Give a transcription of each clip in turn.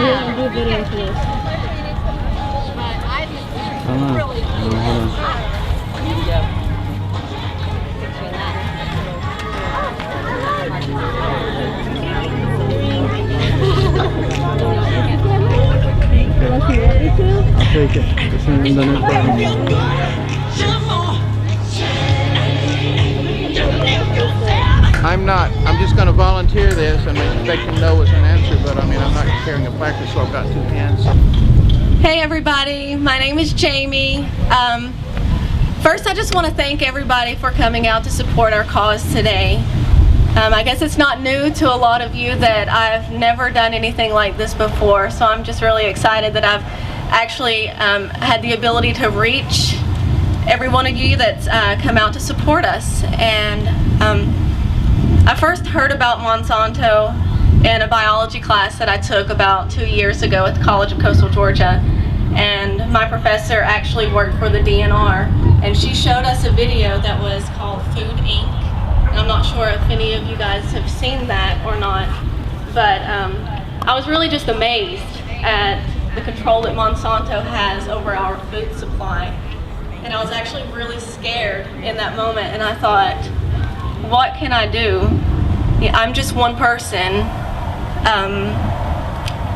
didn't do a video for this. Unless you want me to? I'll take it. Just in the next I'm just going to volunteer this and expecting no as an answer, but I mean, I'm not carrying a placard, so I've got two hands. Hey everybody, my name is Jamie. First, I just want to thank everybody for coming out to support our cause today. I guess it's not new to a lot of you that I've never done anything like this before, so I'm just really excited that I've actually had the ability to reach every one of you that's come out to support us. And I first heard about Monsanto in a biology class that I took about 2 years ago at the College of Coastal Georgia, and my professor actually worked for the DNR, and she showed us a video that was called Food Inc. And I'm not sure if any of you guys have seen that or not, but I was really just amazed at the control that Monsanto has over our food supply. And I was actually really scared in that moment, and I thought, what can I do? I'm just one person.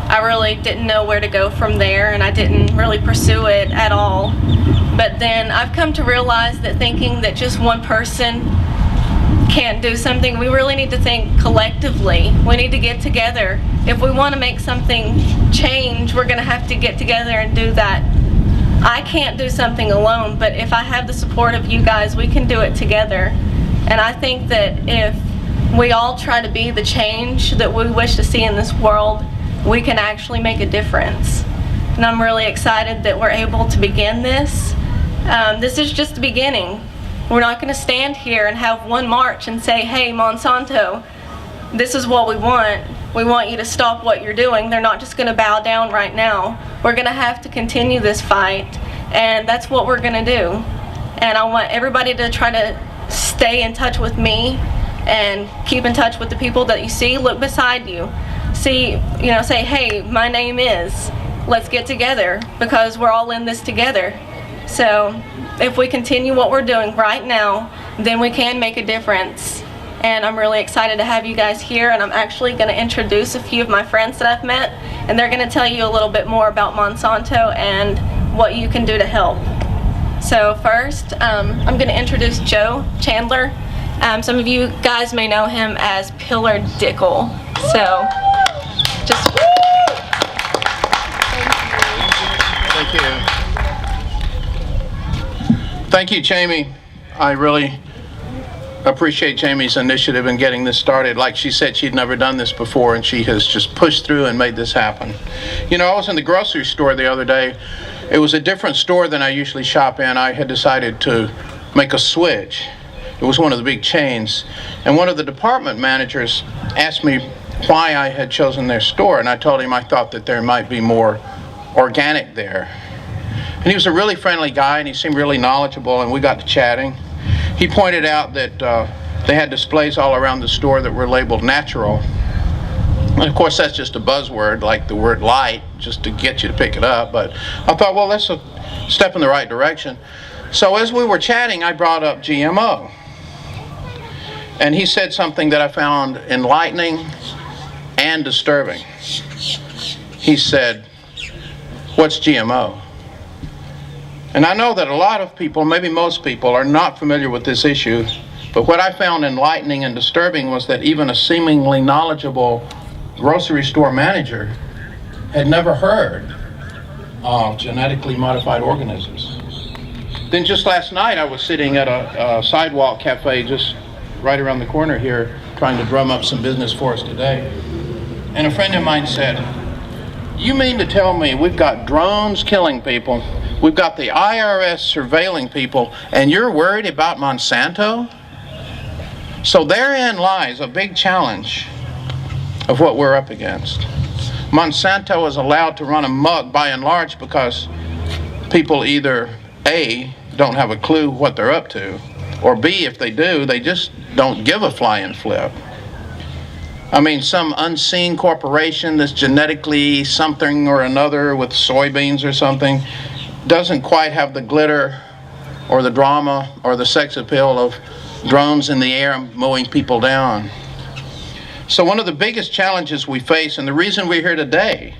I really didn't know where to go from there, and I didn't really pursue it at all. But then I've come to realize that thinking that just one person can't do something, we really need to think collectively. We need to get together. If we want to make something change, we're going to have to get together and do that. I can't do something alone, but if I have the support of you guys, we can do it together. And I think that if we all try to be the change that we wish to see in this world, we can actually make a difference. And I'm really excited that we're able to begin this. This is just the beginning. We're not going to stand here and have one march and say, hey, Monsanto, this is what we want. We want you to stop what you're doing. They're not just going to bow down right now. We're going to have to continue this fight, and that's what we're going to do. And I want everybody to try to stay in touch with me and keep in touch with the people that you see. Look beside you. See, say, hey, my name is. Let's get together, because we're all in this together. So if we continue what we're doing right now, then we can make a difference. And I'm really excited to have you guys here, and I'm actually going to introduce a few of my friends that I've met, and they're going to tell you a little bit more about Monsanto and what you can do to help. So first, I'm going to introduce Joe Chandler. Some of you guys may know him as Pillar Dickel. So just Thank you. Thank you, Jamie. I really appreciate Jamie's initiative in getting this started. Like she said, she'd never done this before, and she has just pushed through and made this happen. I was in the grocery store the other day. It was a different store than I usually shop in. I had decided to make a switch. It was one of the big chains, and one of the department managers asked me why I had chosen their store, and I told him I thought that there might be more organic there. And he was a really friendly guy, and he seemed really knowledgeable, and we got to chatting. He pointed out that they had displays all around the store that were labeled natural. And of course, that's just a buzzword, like the word light, just to get you to pick it up. But I thought, well, that's a step in the right direction. So as we were chatting, I brought up GMO. And he said something that I found enlightening and disturbing. He said, "What's GMO?" And I know that a lot of people, maybe most people, are not familiar with this issue, but what I found enlightening and disturbing was that even a seemingly knowledgeable grocery store manager had never heard of genetically modified organisms. Then just last night I was sitting at a sidewalk cafe just right around the corner here trying to drum up some business for us today. And a friend of mine said, "You mean to tell me we've got drones killing people, we've got the IRS surveilling people, and you're worried about Monsanto?" So therein lies a big challenge of what we're up against. Monsanto is allowed to run amok by and large because people either A, don't have a clue what they're up to, or B, if they do, they just don't give a flying flip. I mean, some unseen corporation that's genetically something or another with soybeans or something doesn't quite have the glitter or the drama or the sex appeal of drones in the air mowing people down. So one of the biggest challenges we face, and the reason we're here today,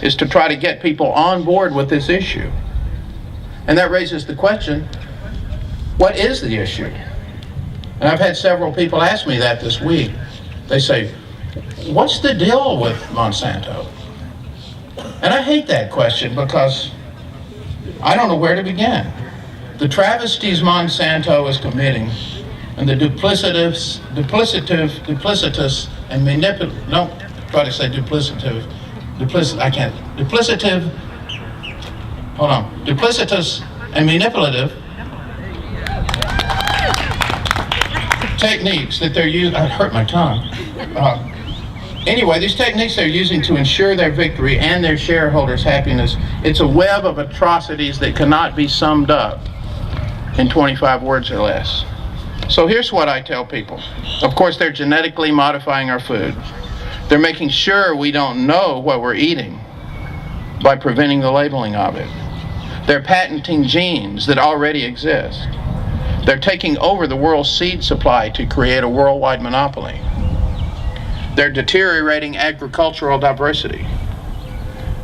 is to try to get people on board with this issue. And that raises the question, what is the issue? And I've had several people ask me that this week. They say, what's the deal with Monsanto? And I hate that question because I don't know where to begin. The travesties Monsanto is committing and the duplicitous and manipulative, no, try to say duplicative, duplicitous and manipulative techniques that they're using. I hurt my tongue. Anyway, these techniques they're using to ensure their victory and their shareholders' happiness, it's a web of atrocities that cannot be summed up in 25 words or less. So here's what I tell people. Of course, they're genetically modifying our food. They're making sure we don't know what we're eating by preventing the labeling of it. They're patenting genes that already exist. They're taking over the world's seed supply to create a worldwide monopoly. They're deteriorating agricultural diversity.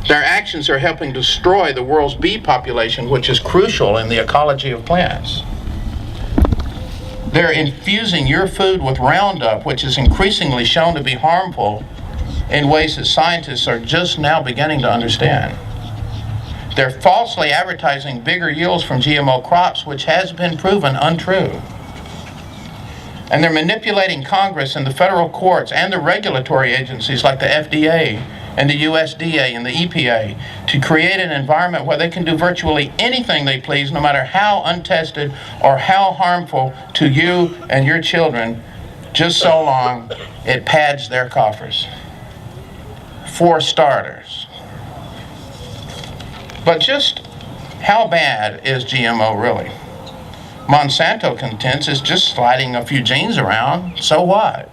Their actions are helping destroy the world's bee population, which is crucial in the ecology of plants. They're infusing your food with Roundup, which is increasingly shown to be harmful in ways that scientists are just now beginning to understand. They're falsely advertising bigger yields from GMO crops, which has been proven untrue. And they're manipulating Congress and the federal courts and the regulatory agencies like the FDA and the USDA and the EPA to create an environment where they can do virtually anything they please, no matter how untested or how harmful to you and your children, just so long it pads their coffers. For starters. But just how bad is GMO really? Monsanto contends it's just sliding a few genes around, so what?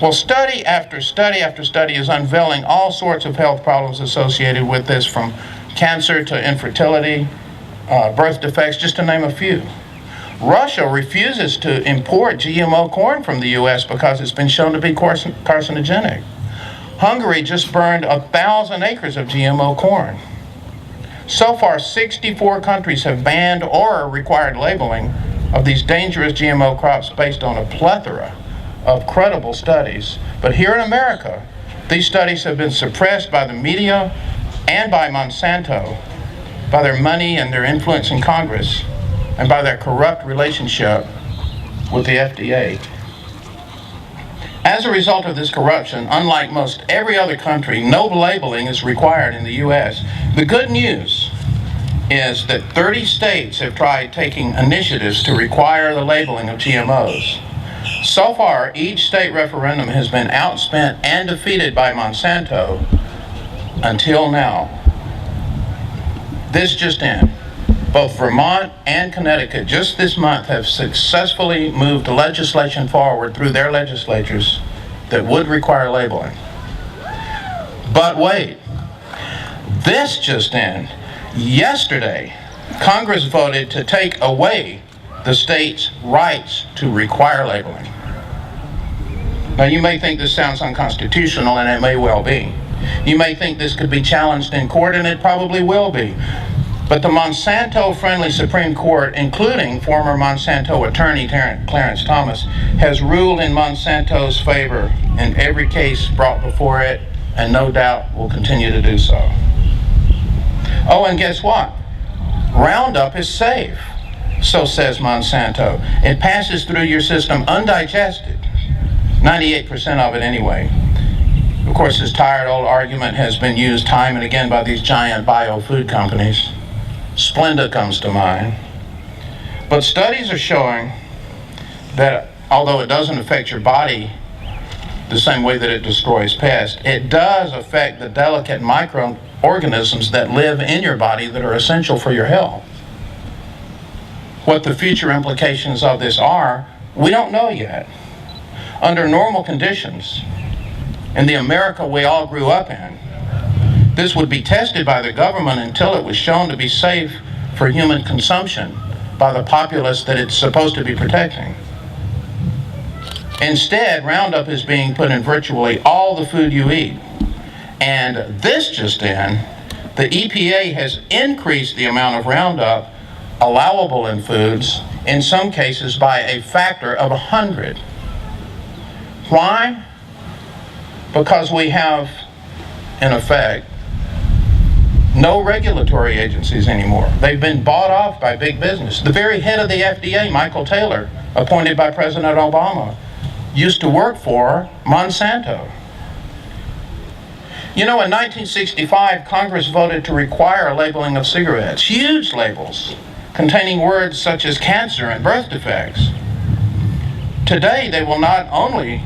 Well, study after study after study is unveiling all sorts of health problems associated with this, from cancer to infertility, birth defects, just to name a few. Russia refuses to import GMO corn from the U.S. because it's been shown to be carcinogenic. Hungary just burned 1,000 acres of GMO corn. So far, 64 countries have banned or required labeling of these dangerous GMO crops based on a plethora of credible studies. But here in America, these studies have been suppressed by the media and by Monsanto, by their money and their influence in Congress, and by their corrupt relationship with the FDA. As a result of this corruption, unlike most every other country, no labeling is required in the U.S. The good news is that 30 states have tried taking initiatives to require the labeling of GMOs. So far, each state referendum has been outspent and defeated by Monsanto until now. This just in. Both Vermont and Connecticut just this month have successfully moved legislation forward through their legislatures that would require labeling. But wait, this just in. Yesterday, Congress voted to take away the state's rights to require labeling. Now, you may think this sounds unconstitutional, and it may well be. You may think this could be challenged in court, and it probably will be. But the Monsanto-friendly Supreme Court, including former Monsanto attorney Clarence Thomas, has ruled in Monsanto's favor in every case brought before it, and no doubt will continue to do so. Oh, and guess what? Roundup is safe, so says Monsanto. It passes through your system undigested, 98% of it anyway. Of course, this tired old argument has been used time and again by these giant biofood companies. Splenda comes to mind. But studies are showing that although it doesn't affect your body the same way that it destroys pests, it does affect the delicate microorganisms that live in your body that are essential for your health. What the future implications of this are, we don't know yet. Under normal conditions, in the America we all grew up in, this would be tested by the government until it was shown to be safe for human consumption by the populace that it's supposed to be protecting. Instead, Roundup is being put in virtually all the food you eat. And this just in, the EPA has increased the amount of Roundup allowable in foods, in some cases by a factor of 100. Why? Because we have, in effect, no regulatory agencies anymore. They've been bought off by big business. The very head of the FDA, Michael Taylor, appointed by President Obama, used to work for Monsanto. You know, in 1965, Congress voted to require labeling of cigarettes, huge labels, containing words such as cancer and birth defects. Today, they will not only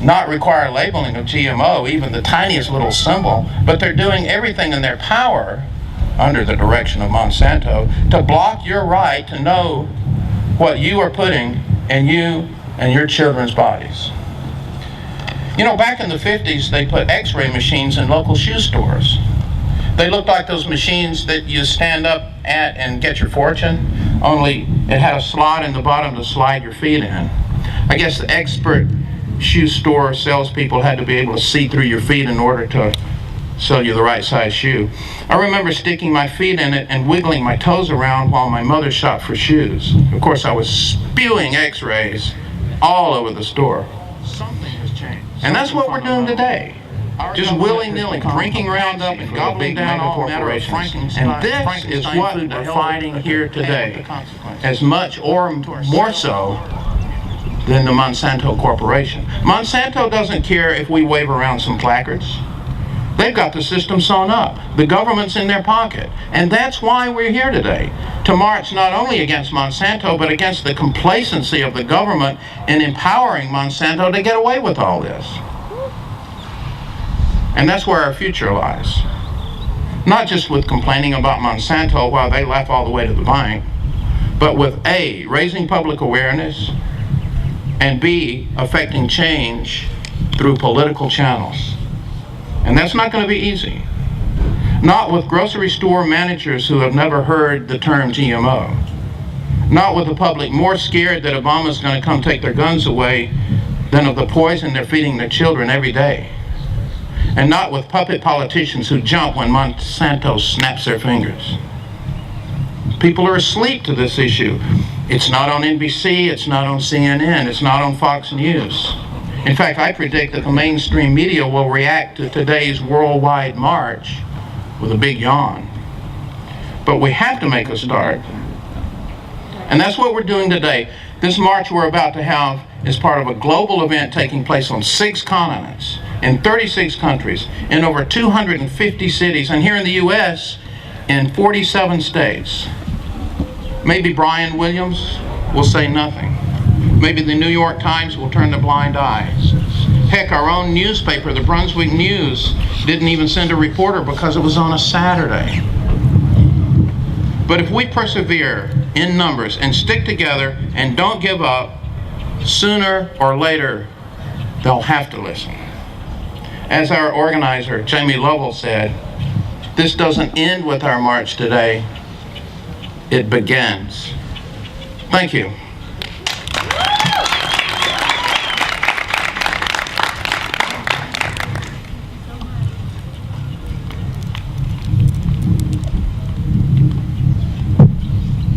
not require labeling of GMO, even the tiniest little symbol, but they're doing everything in their power, under the direction of Monsanto, to block your right to know what you are putting in you and your children's bodies. You know, back in the 50s, they put x-ray machines in local shoe stores. They looked like those machines that you stand up at and get your fortune, only it had a slot in the bottom to slide your feet in. I guess the expert shoe store salespeople had to be able to see through your feet in order to sell you the right size shoe. I remember sticking my feet in it and wiggling my toes around while my mother shopped for shoes. Of course, I was spewing x-rays all over the store. Something has changed. And that's what we're doing today. Just willy-nilly drinking Roundup and gobbling down all matter of Frankenstein. And this is what we're fighting here today, as much or more so than the Monsanto Corporation. Monsanto doesn't care if we wave around some placards. They've got the system sewn up. The government's in their pocket. And that's why we're here today, to march not only against Monsanto, but against the complacency of the government in empowering Monsanto to get away with all this. And that's where our future lies. Not just with complaining about Monsanto while they laugh all the way to the bank, but with A, raising public awareness, and B, affecting change through political channels. And that's not going to be easy. Not with grocery store managers who have never heard the term GMO. Not with the public more scared that Obama's going to come take their guns away than of the poison they're feeding their children every day. And not with puppet politicians who jump when Monsanto snaps their fingers. People are asleep to this issue. It's not on NBC, it's not on CNN, it's not on Fox News. In fact, I predict that the mainstream media will react to today's worldwide march with a big yawn. But we have to make a start. And that's what we're doing today. This march we're about to have is part of a global event taking place on 6 continents, in 36 countries, in over 250 cities, and here in the U.S., in 47 states. Maybe Brian Williams will say nothing. Maybe the New York Times will turn a blind eye. Heck, our own newspaper, the Brunswick News, didn't even send a reporter because it was on a Saturday. But if we persevere in numbers and stick together and don't give up, sooner or later, they'll have to listen. As our organizer, Jamie Lovell, said, this doesn't end with our march today, it begins. Thank you.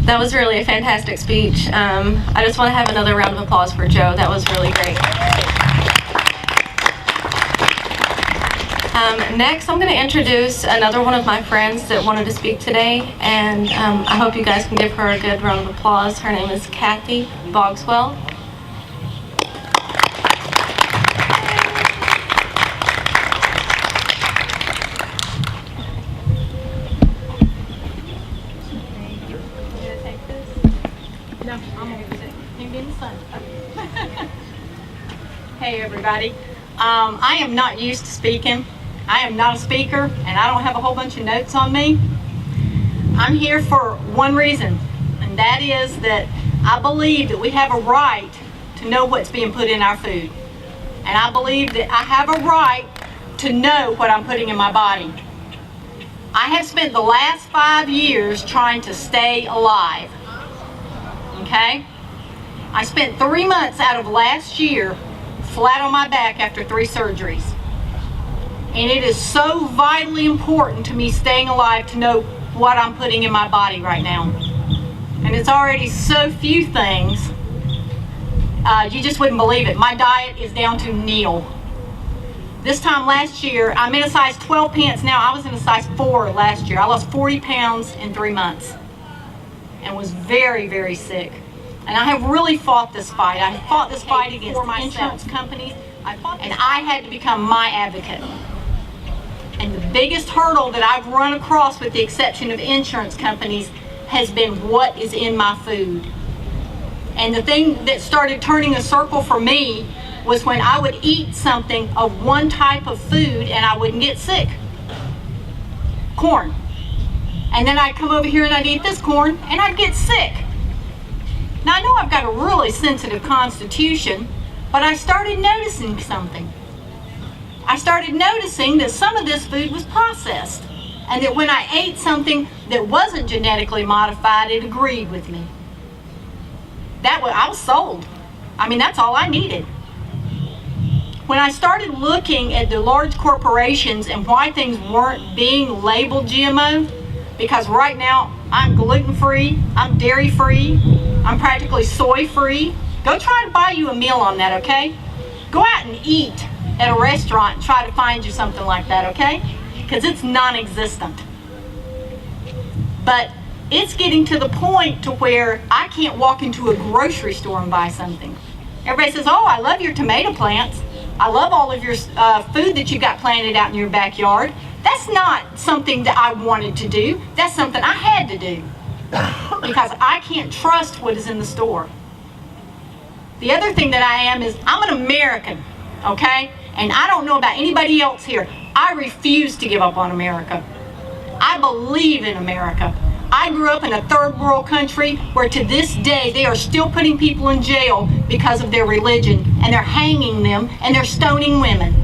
That was really a fantastic speech. I just want to have another round of applause for Joe. That was really great. Next, I'm going to introduce another one of my friends that wanted to speak today, and I hope you guys can give her a good round of applause. Her name is Kathy Bogswell. Hey everybody, I am not used to speaking. I am not a speaker and I don't have a whole bunch of notes on me. I'm here for one reason, and that is that I believe that we have a right to know what's being put in our food. And I believe that I have a right to know what I'm putting in my body. I have spent the last 5 years trying to stay alive. Okay? I spent 3 months out of last year flat on my back after 3 surgeries. And it is so vitally important to me staying alive to know what I'm putting in my body right now. And it's already so few things, you just wouldn't believe it. My diet is down to nil. This time last year, I'm in a size 12 pants now. I was in a size 4 last year. I lost 40 pounds in 3 months and was very, very sick. And I have really fought this fight. I fought this fight against my insurance companies, and I had to become my advocate. And the biggest hurdle that I've run across, with the exception of insurance companies, has been what is in my food. And the thing that started turning a circle for me was when I would eat something of one type of food and I wouldn't get sick. Corn. And then I'd come over here and I'd eat this corn and I'd get sick. Now I know I've got a really sensitive constitution, but I started noticing something. I started noticing that some of this food was processed, and that when I ate something that wasn't genetically modified, it agreed with me. I was sold. I mean, that's all I needed. When I started looking at the large corporations and why things weren't being labeled GMO, because right now I'm gluten-free, I'm dairy-free, I'm practically soy-free. Go try to buy you a meal on that, okay? Go out and eat at a restaurant and try to find you something like that, okay? Because it's non-existent. But it's getting to the point to where I can't walk into a grocery store and buy something. Everybody says, oh, I love your tomato plants. I love all of your food that you got planted out in your backyard. That's not something that I wanted to do. That's something I had to do. Because I can't trust what is in the store. The other thing that I am is I'm an American, okay? And I don't know about anybody else here. I refuse to give up on America. I believe in America. I grew up in a third world country where to this day they are still putting people in jail because of their religion, and they're hanging them and they're stoning women.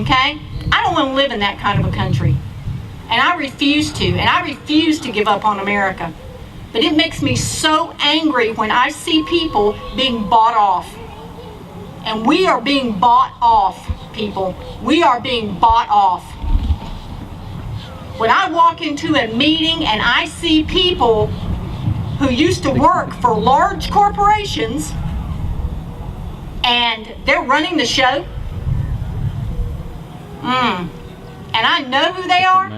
Okay? I don't want to live in that kind of a country. And I refuse to. And I refuse to give up on America. But it makes me so angry when I see people being bought off. And we are being bought off, people. We are being bought off. When I walk into a meeting and I see people who used to work for large corporations and they're running the show, and I know who they are.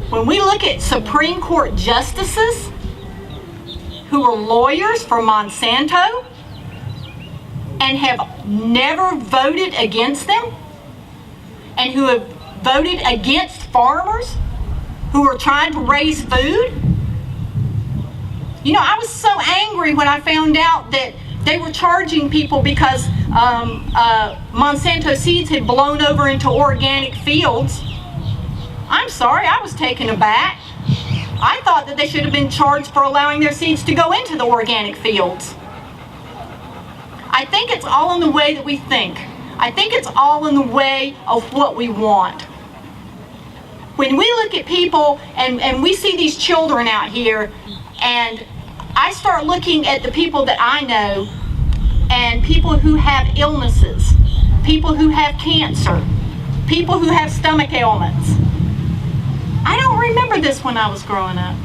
When we look at Supreme Court justices who are lawyers for Monsanto and have never voted against them, and who have voted against farmers who are trying to raise food. You know, I was so angry when I found out that they were charging people because Monsanto seeds had blown over into organic fields. I'm sorry, I was taken aback. I thought that they should have been charged for allowing their seeds to go into the organic fields. I think it's all in the way that we think. I think it's all in the way of what we want. When we look at people and we see these children out here, and I start looking at the people that I know, and people who have illnesses, people who have cancer, people who have stomach ailments. I don't remember this when I was growing up.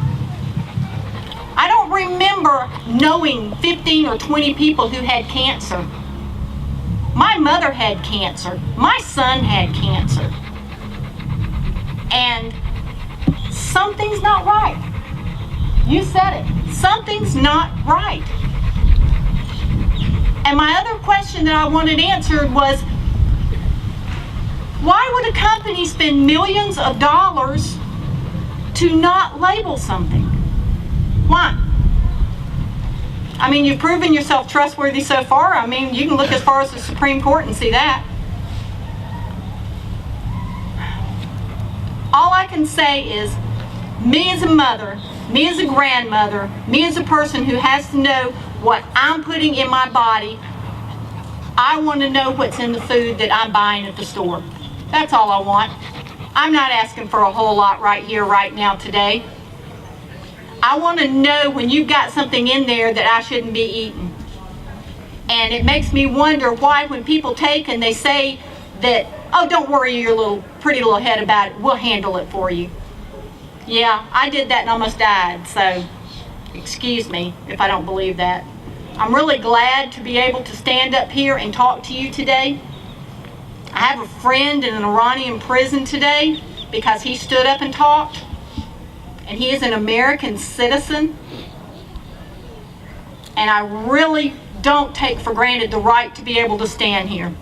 I don't remember knowing 15 or 20 people who had cancer. My mother had cancer. My son had cancer. And something's not right. You said it. Something's not right. And my other question that I wanted answered was, why would a company spend millions of dollars to not label something? Why? I mean, you've proven yourself trustworthy so far. I mean, you can look as far as the Supreme Court and see that. All I can say is, me as a mother, me as a grandmother, me as a person who has to know what I'm putting in my body. I want to know what's in the food that I'm buying at the store. That's all I want. I'm not asking for a whole lot right here, right now, today. I want to know when you've got something in there that I shouldn't be eating. And it makes me wonder why when people take and they say that, oh, don't worry your little pretty little head about it, we'll handle it for you. Yeah, I did that and almost died, so excuse me if I don't believe that. I'm really glad to be able to stand up here and talk to you today. I have a friend in an Iranian prison today because he stood up and talked, and he is an American citizen. And I really don't take for granted the right to be able to stand here.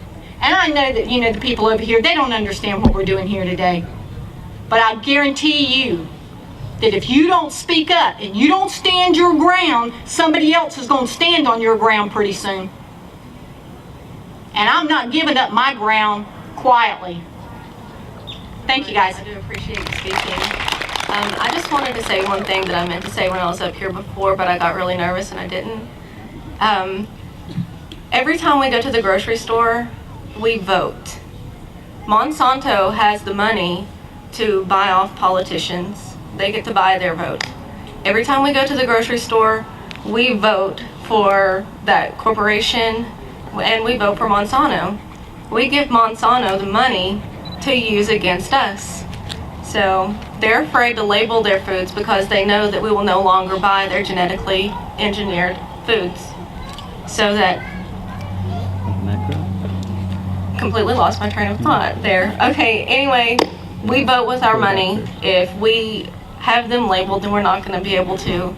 And I know that, you know, the people over here, they don't understand what we're doing here today. But I guarantee you that if you don't speak up and you don't stand your ground, somebody else is going to stand on your ground pretty soon. And I'm not giving up my ground quietly. Thank you, guys. I do appreciate you speaking. I just wanted to say one thing that I meant to say when I was up here before, but I got really nervous and I didn't. Every time we go to the grocery store, we vote. Monsanto has the money to buy off politicians. They get to buy their vote. Every time we go to the grocery store, we vote for that corporation and we vote for Monsanto. We give Monsanto the money to use against us. So they're afraid to label their foods because they know that we will no longer buy their genetically engineered foods. So that completely lost my train of thought there. Okay, anyway, we vote with our money. If we have them labeled, then we're not going to be able to.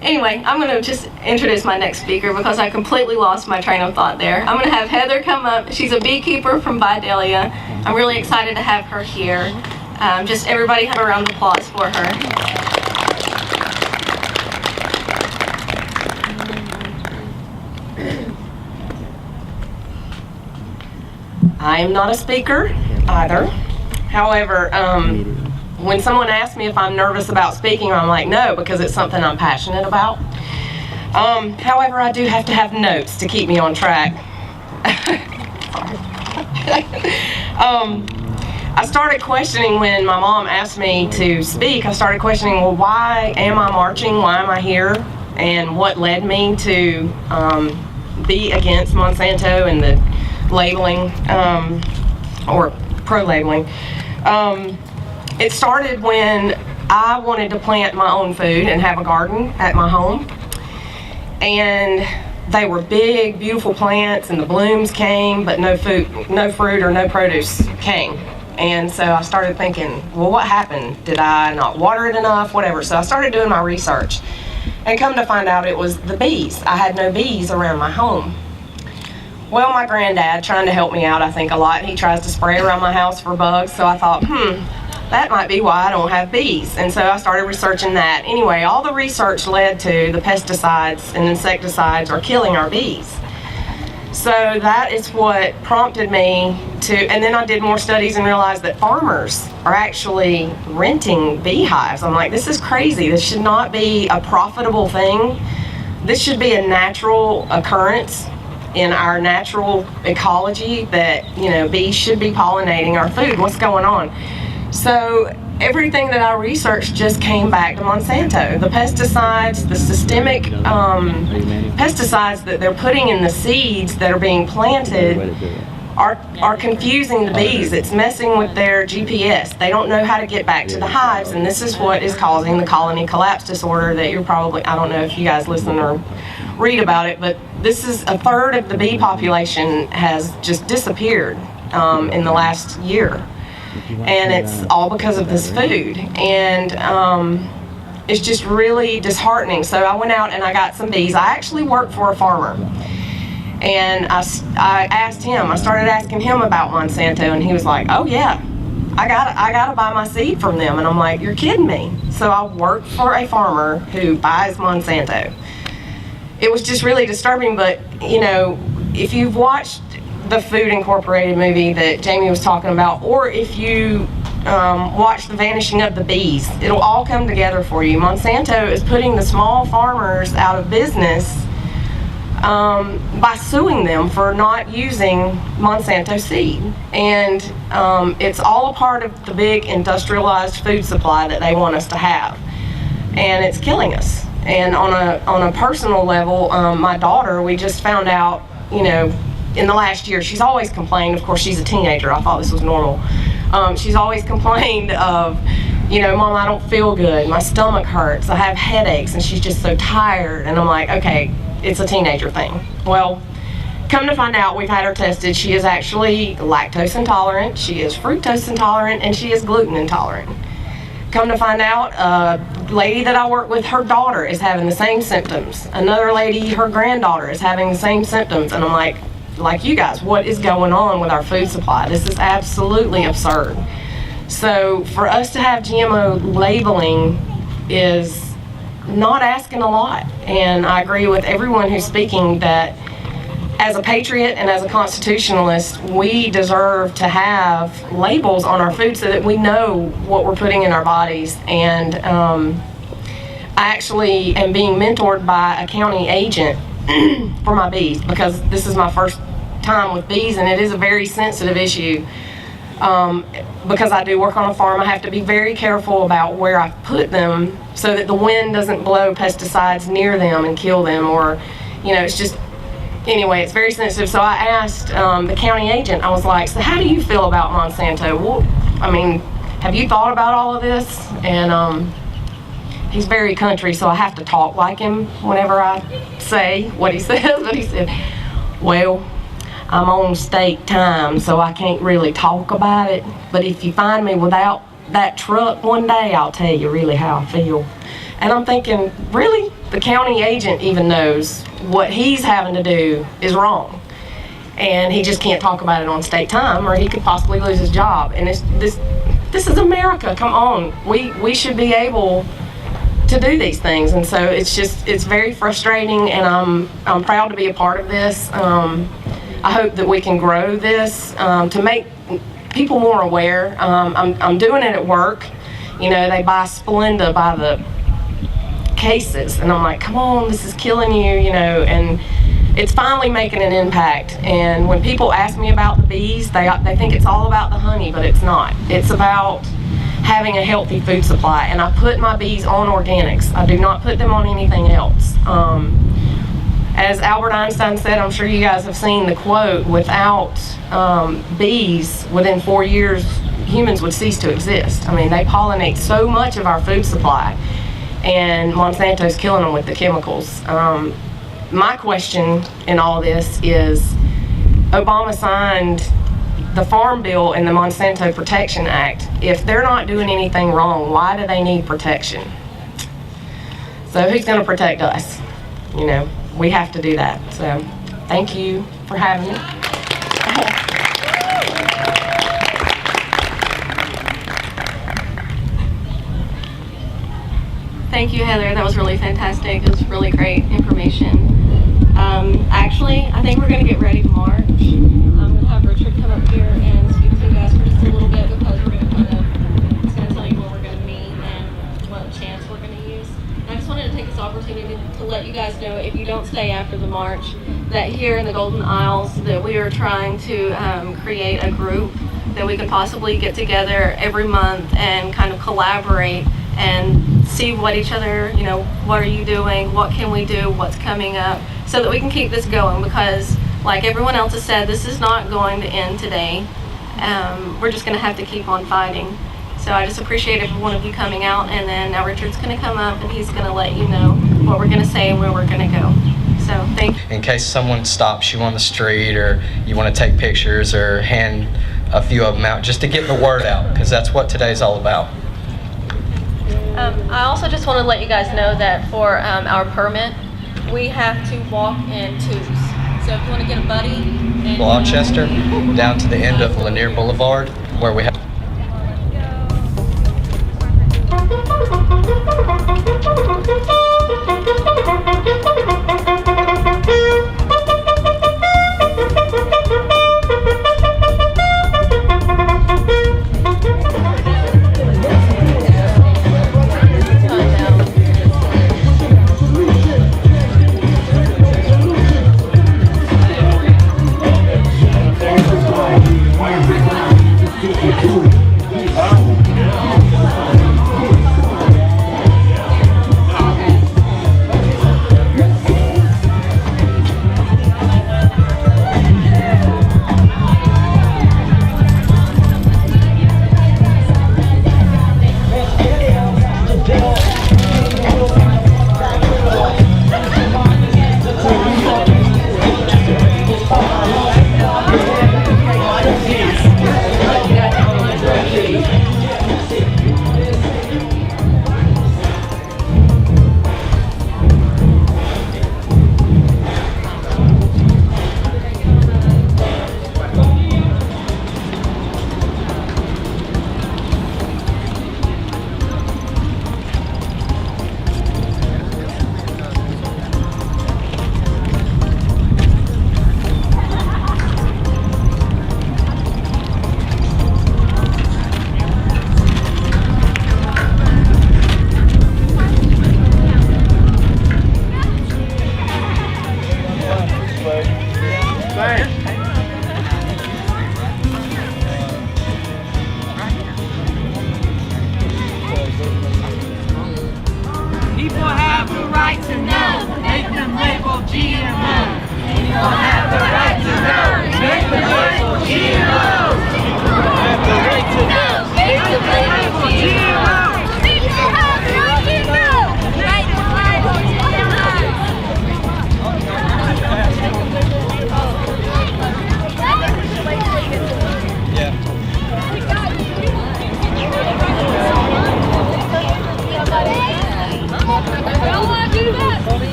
Anyway, I'm going to just introduce my next speaker because I completely lost my train of thought there. I'm going to have Heather come up. She's a beekeeper from Vidalia. I'm really excited to have her here. Just everybody have a round of applause for her. I am not a speaker either. However, when someone asks me if I'm nervous about speaking, I'm like, no, because it's something I'm passionate about. However, I do have to have notes to keep me on track. I started questioning when my mom asked me to speak. I started questioning, well, why am I marching? Why am I here? And what led me to be against Monsanto and the labeling, or pro-labeling. It started when I wanted to plant my own food and have a garden at my home. And they were big, beautiful plants, and the blooms came, but no fruit or no produce came. And so I started thinking, well, what happened? Did I not water it enough? Whatever. So I started doing my research. And come to find out it was the bees. I had no bees around my home. Well, my granddad, trying to help me out, I think a lot, he tries to spray around my house for bugs, so I thought, that might be why I don't have bees. And so I started researching that. Anyway, all the research led to the pesticides and insecticides are killing our bees. So that is what prompted me to, and then I did more studies and realized that farmers are actually renting beehives. I'm like, this is crazy. This should not be a profitable thing. This should be a natural occurrence in our natural ecology that, you know, bees should be pollinating our food. What's going on? So everything that I researched just came back to Monsanto. The pesticides, the systemic pesticides that they're putting in the seeds that are being planted are confusing the bees. It's messing with their GPS. They don't know how to get back to the hives, and this is what is causing the colony collapse disorder that you're probably, I don't know if you guys listen or read about it, but this is a third of the bee population has just disappeared in the last year. And it's all because of this food. And it's just really disheartening. So I went out and I got some bees. I actually work for a farmer. And I asked him, I started asking him about Monsanto, and he was like, oh yeah, I gotta buy my seed from them. And I'm like, you're kidding me. So I work for a farmer who buys Monsanto. It was just really disturbing, but you know, if you've watched the Food Incorporated movie that Jamie was talking about, or if you watch The Vanishing of the Bees, it'll all come together for you. Monsanto is putting the small farmers out of business by suing them for not using Monsanto seed. And it's all a part of the big industrialized food supply that they want us to have. And it's killing us. And on a personal level, my daughter, we just found out, you know, in the last year, she's always complained. Of course, she's a teenager. I thought this was normal. She's always complained of, you know, Mom, I don't feel good. My stomach hurts. I have headaches. And she's just so tired. And I'm like, okay, it's a teenager thing. Well, come to find out, we've had her tested. She is actually lactose intolerant. She is fructose intolerant. And she is gluten intolerant. Come to find out, a lady that I work with, her daughter is having the same symptoms. Another lady, her granddaughter is having the same symptoms. And I'm like you guys, what is going on with our food supply? This is absolutely absurd. So for us to have GMO labeling is not asking a lot. And I agree with everyone who's speaking that as a patriot and as a constitutionalist, we deserve to have labels on our food so that we know what we're putting in our bodies. And I actually am being mentored by a county agent for my bees, because this is my first time with bees and it is a very sensitive issue. Because I do work on a farm, I have to be very careful about where I put them so that the wind doesn't blow pesticides near them and kill them, or, you know, it's just, anyway, it's very sensitive. So I asked the county agent, I was like, so how do you feel about Monsanto? Well, I mean, have you thought about all of this? And he's very country, so I have to talk like him whenever I say what he says. But he said, well, I'm on state time, so I can't really talk about it. But if you find me without that truck one day, I'll tell you really how I feel. And I'm thinking, really? The county agent even knows what he's having to do is wrong. And he just can't talk about it on state time, or he could possibly lose his job. And this is America, come on. We should be able to do these things. And so it's very frustrating, and I'm proud to be a part of this. I hope that we can grow this to make people more aware. I'm doing it at work. You know, they buy Splenda by the cases, and I'm like, come on, this is killing you, you know, and it's finally making an impact. And when people ask me about the bees, they think it's all about the honey, but it's not. It's about having a healthy food supply, and I put my bees on organics. I do not put them on anything else. As Albert Einstein said, I'm sure you guys have seen the quote, without bees, within 4 years, humans would cease to exist. I mean, they pollinate so much of our food supply, and Monsanto's killing them with the chemicals. My question in all this is, Obama signed the Farm Bill and the Monsanto Protection Act. If they're not doing anything wrong, why do they need protection? So who's going to protect us? You know, we have to do that. So thank you for having me. Thank you, Heather. That was really fantastic. It was really great information. Actually, I think we're going to get ready to march. I'm going to have Richard come up here and speak to you guys for just a little bit, because we're going to he's going to tell you where we're going to meet and what chants we're going to use. And I just wanted to take this opportunity to let you guys know, if you don't stay after the march, that here in the Golden Isles, that we are trying to create a group that we could possibly get together every month and kind of collaborate and see what each other, you know, what are you doing, what can we do, what's coming up, so that we can keep this going. Because like everyone else has said, this is not going to end today. We're just going to have to keep on fighting. So I just appreciate every one of you coming out, and then now Richard's going to come up and he's going to let you know what we're going to say and where we're going to go. So thank you. In case someone stops you on the street, or you want to take pictures or hand a few of them out, just to get the word out, because that's what today's all about. I also just want to let you guys know that for our permit, we have to walk in twos. So if you want to get a buddy, and Gloucester, down to the end of Lanier Boulevard, where we have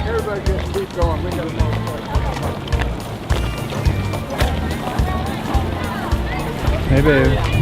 Everybody just keep going. We got more. Hey, baby.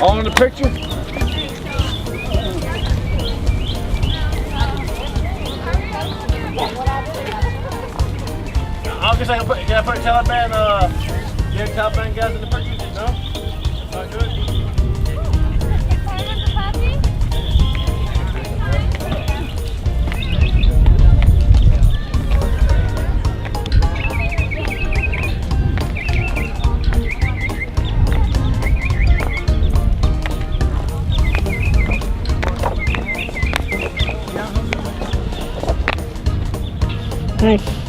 All in the picture? I was just saying, can I put Taliban, Taliban guys in the picture? No? That's not good? Nice.